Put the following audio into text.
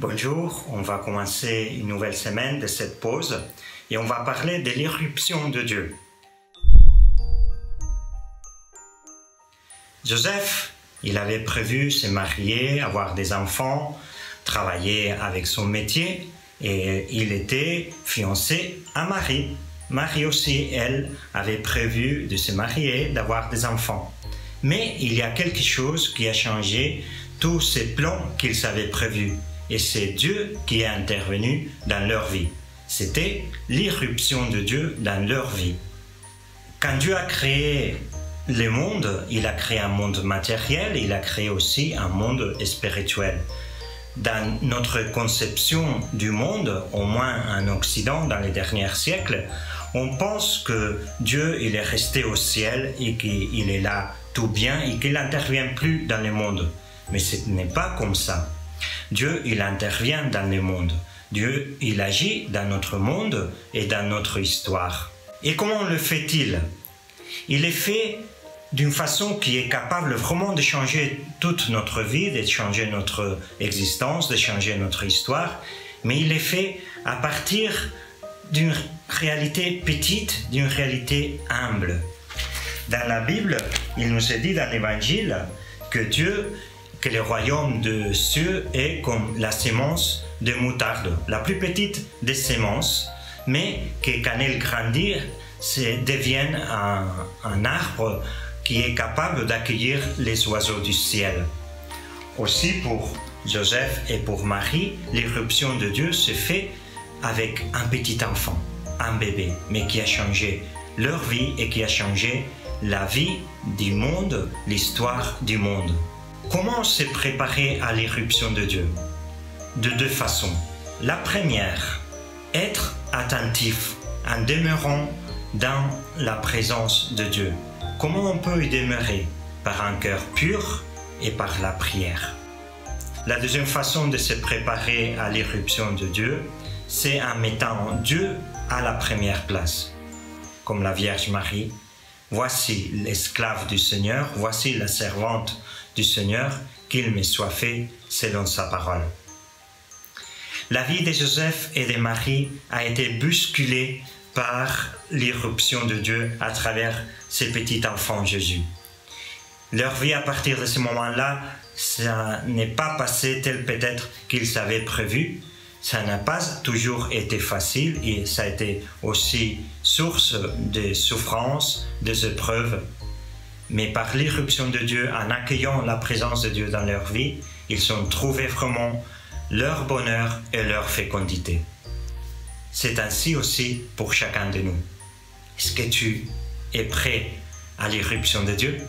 Bonjour, on va commencer une nouvelle semaine de cette pause et on va parler de l'irruption de Dieu. Joseph, il avait prévu se marier, avoir des enfants, travailler avec son métier et il était fiancé à Marie. Marie aussi, elle, avait prévu de se marier, d'avoir des enfants. Mais il y a quelque chose qui a changé tous ces plans qu'ils avaient prévus. Et c'est Dieu qui est intervenu dans leur vie. C'était l'irruption de Dieu dans leur vie. Quand Dieu a créé le monde, il a créé un monde matériel, il a créé aussi un monde spirituel. Dans notre conception du monde, au moins en Occident, dans les derniers siècles, on pense que Dieu il est resté au ciel et qu'il est là tout bien et qu'il n'intervient plus dans le monde. Mais ce n'est pas comme ça. Dieu, il intervient dans le monde. Dieu, il agit dans notre monde et dans notre histoire. Et comment le fait-il? Il le fait d'une façon qui est capable vraiment de changer toute notre vie, de changer notre existence, de changer notre histoire. Mais il le fait à partir d'une réalité petite, d'une réalité humble. Dans la Bible, il nous est dit dans l'Évangile que le royaume des cieux est comme la sémence de moutarde, la plus petite des sémences, mais que quand elle grandit, devient un arbre qui est capable d'accueillir les oiseaux du ciel. Aussi pour Joseph et pour Marie, l'irruption de Dieu se fait avec un petit enfant, un bébé, mais qui a changé leur vie et qui a changé la vie du monde, l'histoire du monde. Comment se préparer à l'irruption de Dieu? De deux façons. La première, être attentif en demeurant dans la présence de Dieu. Comment on peut y demeurer? Par un cœur pur et par la prière. La deuxième façon de se préparer à l'irruption de Dieu, c'est en mettant Dieu à la première place. Comme la Vierge Marie, voici l'esclave du Seigneur, voici la servante du Seigneur, qu'il me soit fait selon sa parole. La vie de Joseph et de Marie a été bousculée par l'irruption de Dieu à travers ce petit enfant Jésus. Leur vie à partir de ce moment-là, ça n'est pas passé tel peut-être qu'ils avaient prévu. Ça n'a pas toujours été facile et ça a été aussi source de souffrances, des épreuves. Mais par l'irruption de Dieu, en accueillant la présence de Dieu dans leur vie, ils ont trouvé vraiment leur bonheur et leur fécondité. C'est ainsi aussi pour chacun de nous. Est-ce que tu es prêt à l'irruption de Dieu?